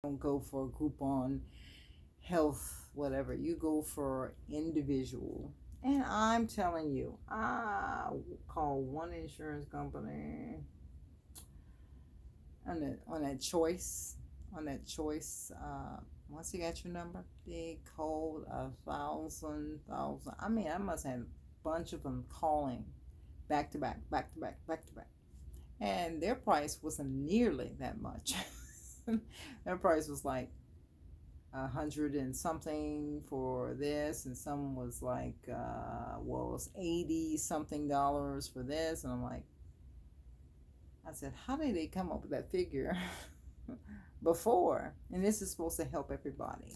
don't go for Groupon health, whatever. You go for individual. And I'm telling you, I call one insurance company on that choice. Once you got your number, they called 1,000. I mean, I must have a bunch of them calling back to back, back to back, back to back, and their price wasn't nearly that much. Their price was like 100 and something for this, and some was like well, it was 80 something dollars for this, and I'm like, I said, how did they come up with that figure before? And this is supposed to help everybody.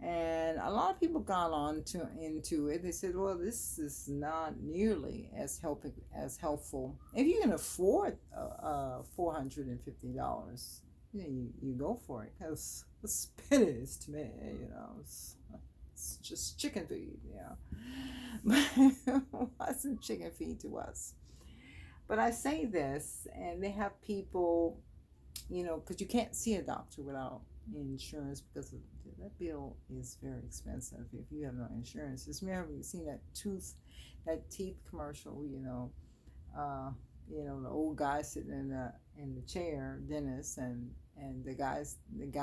And a lot of people got on to into it. They said, well, this is not nearly as helpful. If you can afford $450, you go for it, because the spinach to me, it's just chicken feed, but it wasn't chicken feed to us. But I say this, and they have people, because you can't see a doctor without insurance, because that bill is very expensive if you have no insurance. Just remember, you seen that teeth commercial, the old guy sitting in the chair, dentist, and the guy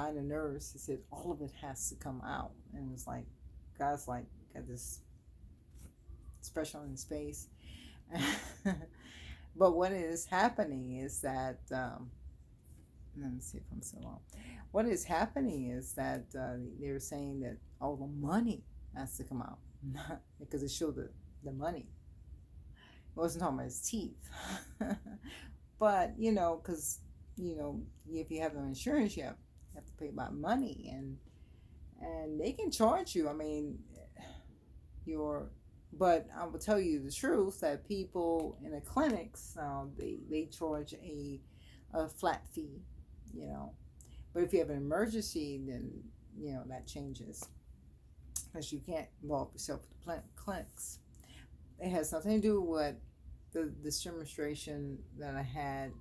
and the nurse, he said all of it has to come out, and it's like, guy's like got this expression on his face. But what is happening is that let me see if I'm still on. What is happening is that they're saying that all the money has to come out, because it showed the money. It wasn't talking about his teeth. But because if you have no insurance, you have to pay by money, and they can charge you. I mean, your but I will tell you the truth, that people in the clinics, they charge a flat fee, you know. But if you have an emergency, then that changes, because you can't involve yourself with the clinics. It has nothing to do with this demonstration that I had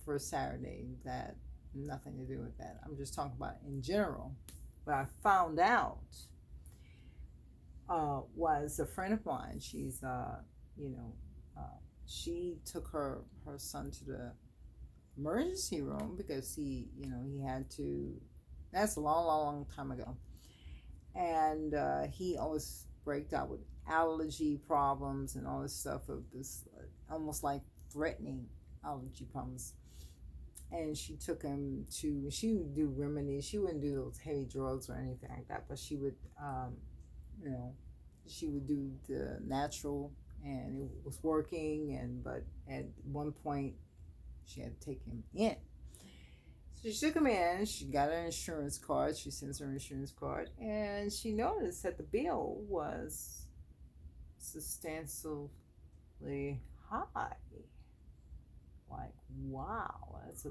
for Saturday. That nothing to do with that. I'm just talking about in general. What I found out was a friend of mine. She's she took her son to the emergency room because he had to. That's a long, long, long time ago, and he always breaked out with allergy problems and all this stuff of this, almost like threatening allergy problems. And she took him to. She would do remedies. She wouldn't do those heavy drugs or anything like that, but she would, you know, she would do the natural, and it was working. But at one point, she had to take him in. So she took him in. She got her insurance card. She sends her insurance card, and she noticed that the bill was substantially high. Like, wow, that's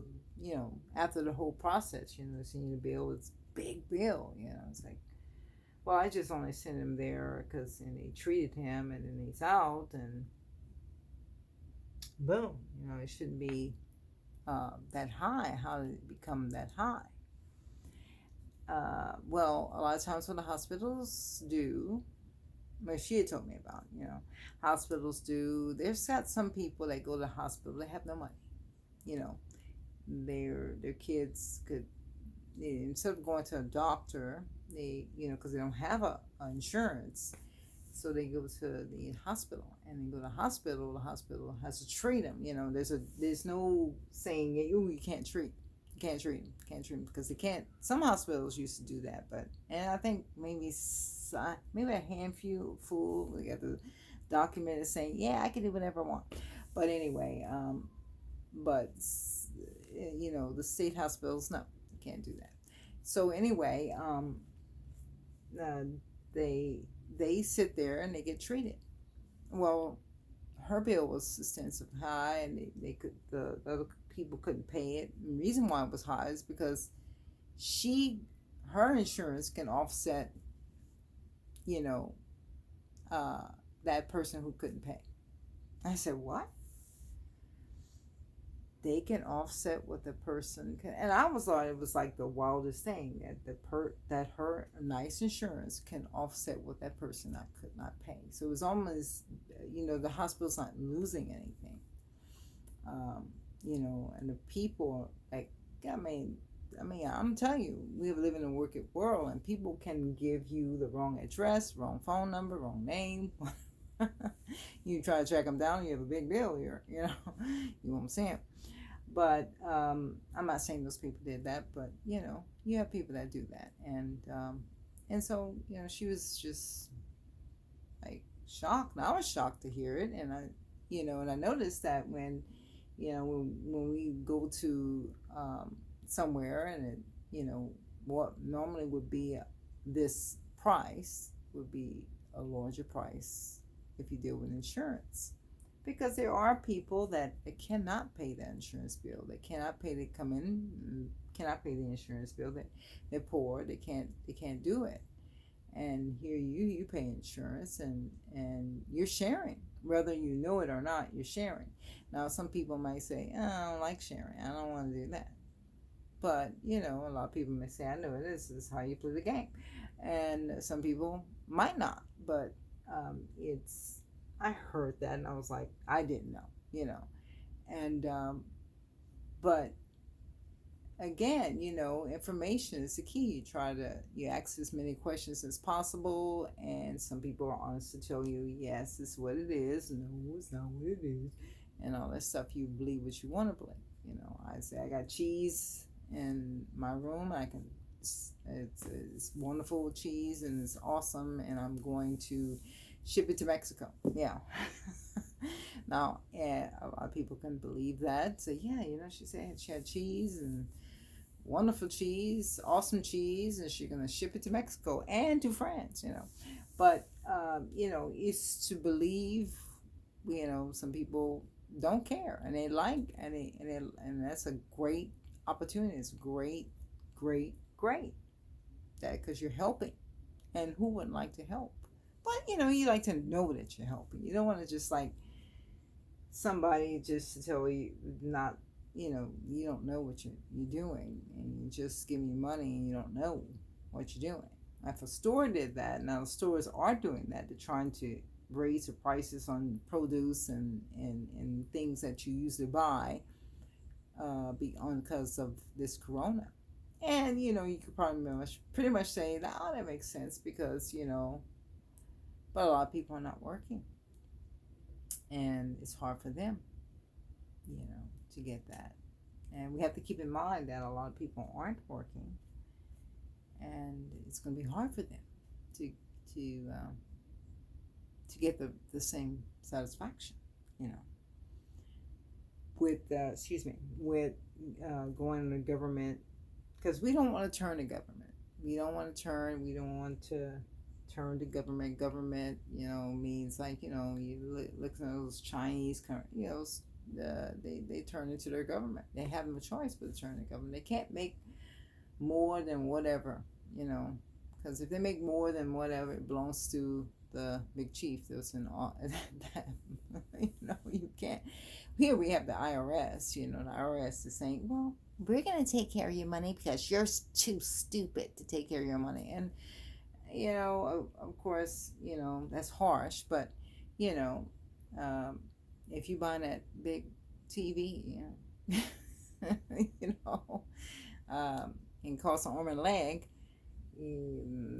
after the whole process, seeing the bill, it's a big bill. It's like, well, I just only sent him there because and they treated him, and then he's out, and boom, it shouldn't be that high. How did it become that high? Well, a lot of times when the hospitals do, well, she had told me about, hospitals do. There's got some people that go to the hospital, they have no money. Their kids could, instead of going to a doctor, they, because they don't have a insurance, so they go to the hospital, and they go to the hospital has to treat them. There's no saying, you can't treat. Can't treat them because they can't. Some hospitals used to do that, and I think maybe a handful they got the document saying, yeah, I can do whatever I want. But anyway, but the state hospitals, no, you can't do that. So anyway, they sit there and they get treated. Well, her bill was extensive high, and the other people couldn't pay it. And the reason why it was high is because her insurance can offset, that person who couldn't pay. I said, what? they can offset what the person can. And I was thought it was like the wildest thing that that her nice insurance can offset what that person not could not pay. So it was almost, the hospital's not losing anything. um, and the people, like, I mean, I'm telling you, we live in a wicked world, and people can give you the wrong address, wrong phone number, wrong name. You try to track them down, you have a big bill here. You know what I'm saying? But I'm not saying those people did that, but you have people that do that, and so she was just like shocked. And I was shocked to hear it, and I noticed that when when we go to somewhere, and what normally would be this price would be a larger price if you deal with insurance, because there are people that cannot pay that insurance bill. They cannot pay. They come in and cannot pay the insurance bill. They're poor. They can't do it. And here you pay insurance, and you're sharing, whether you know it or not. You're sharing. Now some people might say, oh, I don't like sharing, I don't want to do that. But a lot of people may say, I know it is. This is how you play the game. And some people might not. But I heard that, and I was like, I didn't know. And but again, information is the key. You ask as many questions as possible, and some people are honest to tell you, yes, this is what it is. No, it's not what it is, and all that stuff. You believe what you want to believe. I say I got cheese in my room. It's wonderful cheese, and it's awesome, and I'm going to ship it to Mexico. Yeah. Now, a lot of people can believe that. Say, yeah, she said she had cheese, and wonderful cheese, awesome cheese, and she's gonna ship it to Mexico and to France. But it's to believe. Some people don't care, and they like, and that's a great opportunity. It's great, great, great. That because you're helping, and who wouldn't like to help? But you like to know that you're helping. You don't want to just like somebody just to tell you not. You don't know what you're doing, and you just give me money, and you don't know what you're doing. If a store did that, now the stores are doing that. They're trying to raise the prices on produce and things that you usually buy because of this corona. And you could probably pretty much say that, oh, that makes sense, because but a lot of people are not working, and it's hard for them to get that. And we have to keep in mind that a lot of people aren't working, and it's going to be hard for them to get the same satisfaction, with with going to the government, because we don't want to turn to government. We don't want to turn to government. Government, means like, you look at those Chinese, they turn into their government. They have no choice but to turn to government. They can't make more than whatever, because if they make more than whatever, it belongs to the big chief. That's in all that. You can't. Here we have the IRS. The IRS is saying, well, we're going to take care of your money because you're too stupid to take care of your money. And of course, that's harsh, but if you buy that big TV, and cost an arm and a leg,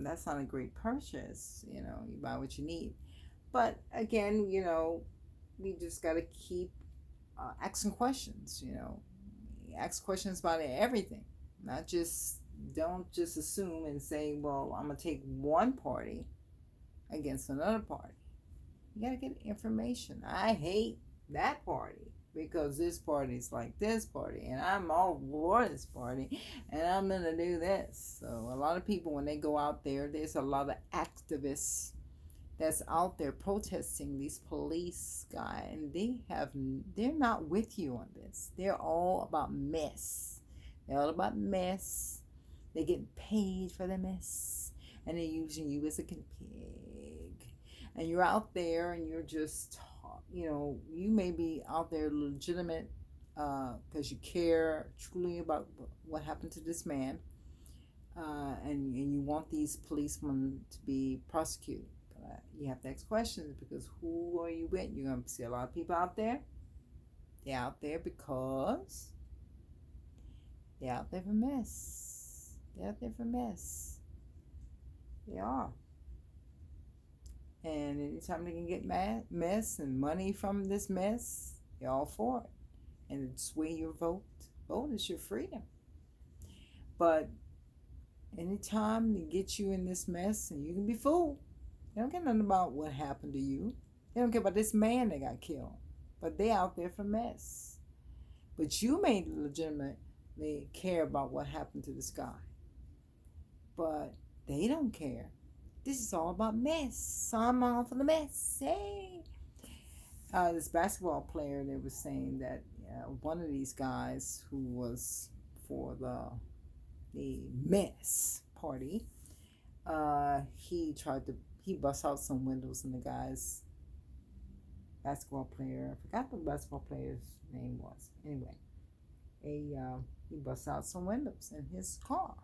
that's not a great purchase. You buy what you need. But again, we just got to keep asking questions. Ask questions about everything, not just. Don't just assume and say, well, I'm going to take one party against another party. You got to get information. I hate that party because this party's like this party, and I'm all for this party, and I'm going to do this. So a lot of people, when they go out there, there's a lot of activists that's out there protesting these police guys, and they're not with you on this. They're all about mess. They're all about mess. They get paid for the mess, and they're using you as a guinea pig. And you're out there, and you're just, you may be out there legitimate because you care truly about what happened to this man, and you want these policemen to be prosecuted. But you have to ask questions, because who are you with? You're going to see a lot of people out there. They're out there because they're out there for mess. They're out there for mess. They are. And anytime they can get mess and money from this mess, they're all for it. And it's sway your vote. Vote is your freedom. But anytime they get you in this mess, and you can be fooled. They don't care nothing about what happened to you. They don't care about this man that got killed. But they out there for mess. But you may legitimately care about what happened to this guy. But they don't care. This is all about mess. So I'm all for the mess. Hey. This basketball player, they were saying that one of these guys who was for the mess party, he bust out some windows in the guy's basketball player. I forgot what the basketball player's name was. Anyway, he bust out some windows in his car.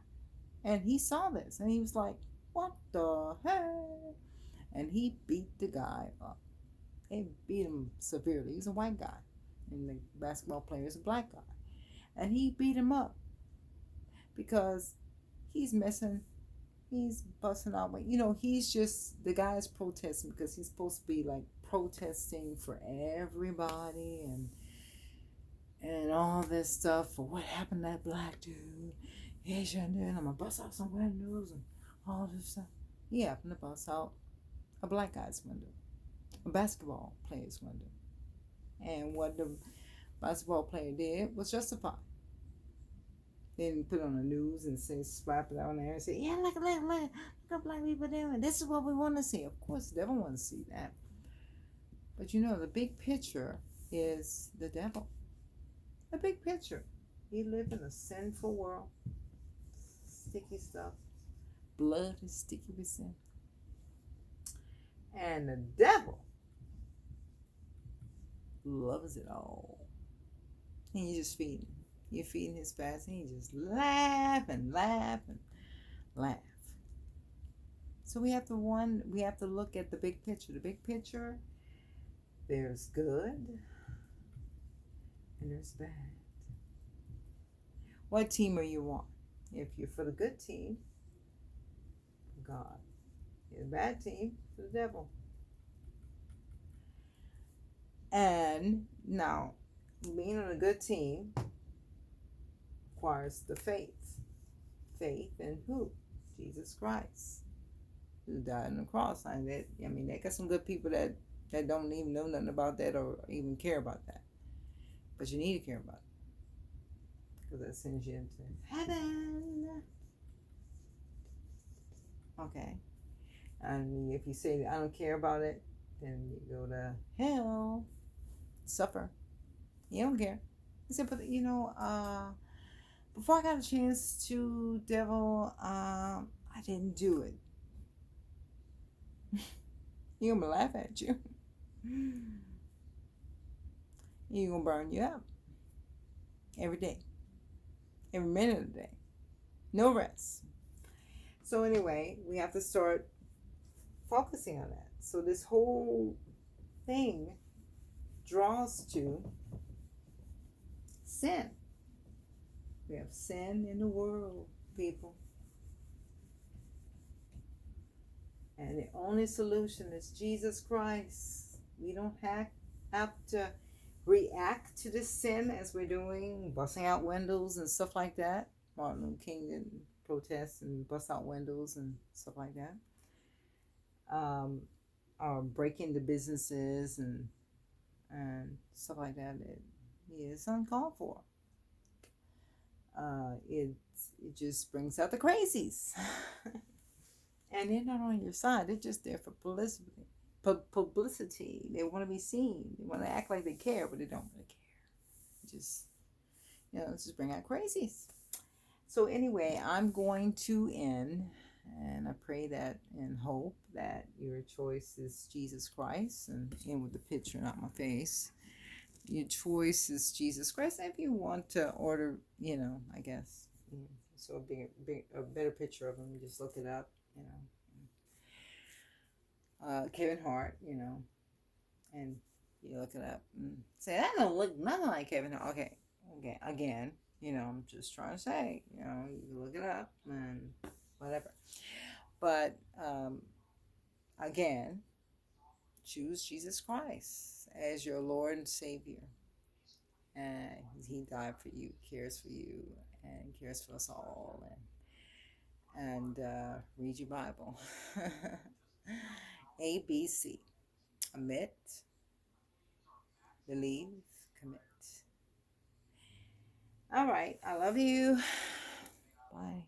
And he saw this, and he was like, what the heck? And he beat the guy up. They beat him severely. He's a white guy, and the basketball player is a black guy. And he beat him up because he's busting out. He's just, the guy's protesting because he's supposed to be like protesting for everybody and all this stuff for what happened to that black dude. He shouldn't do it. I'm gonna bust out some windows and all this stuff. He happened to bust out a black guy's window, a basketball player's window. And what the basketball player did was justified. They didn't put it on the news and say, slap it out there and say, yeah, look what black people doing. This is what we want to see. Of course, the devil wants to see that. But the big picture is the devil. The big picture. We live in a sinful world. Sticky stuff. Blood is sticky with sin. And the devil loves it all. And you just feed him. You're feeding his fast, and he just laugh and laugh and laugh. So we have to look at the big picture. The big picture, there's good and there's bad. What team are you on? If you're for the good team, God. You're the bad team, for the devil. And now, being on a good team requires the faith. Faith in who? Jesus Christ, who died on the cross. They got some good people that don't even know nothing about that or even care about that. But you need to care about it, because that sends you into heaven. Okay. And if you say, I don't care about it, then you go to hell. Suffer. You don't care. He said, but before I got a chance to, devil, I didn't do it. You're going to laugh at you. You're going to burn you up. Every day. Every minute of the day. No rest. So anyway, we have to start focusing on that. So this whole thing draws to sin. We have sin in the world, people. And the only solution is Jesus Christ. We don't have to react to this sin as we're doing, busting out windows and stuff like that. Martin Luther King didn't protest and bust out windows and stuff like that. Or break into businesses and stuff like that. It's uncalled for. It just brings out the crazies. And they're not on your side. They're just there for publicity. Publicity. They want to be seen. They want to act like they care, but they don't really care. Just bring out crazies. So anyway, I'm going to end, and I pray that and hope that your choice is Jesus Christ, and end with the picture, not my face. your choice is Jesus Christ. If you want to order, I guess. So a better picture of him, just look it up. Kevin Hart, and you look it up. And say that don't look nothing like Kevin Hart. Okay, again, I'm just trying to say, you look it up and whatever. But again, choose Jesus Christ as your Lord and Savior. And he died for you, cares for you, and cares for us all. And read your Bible. ABC. Admit, believe, commit. All right. I love you. Bye.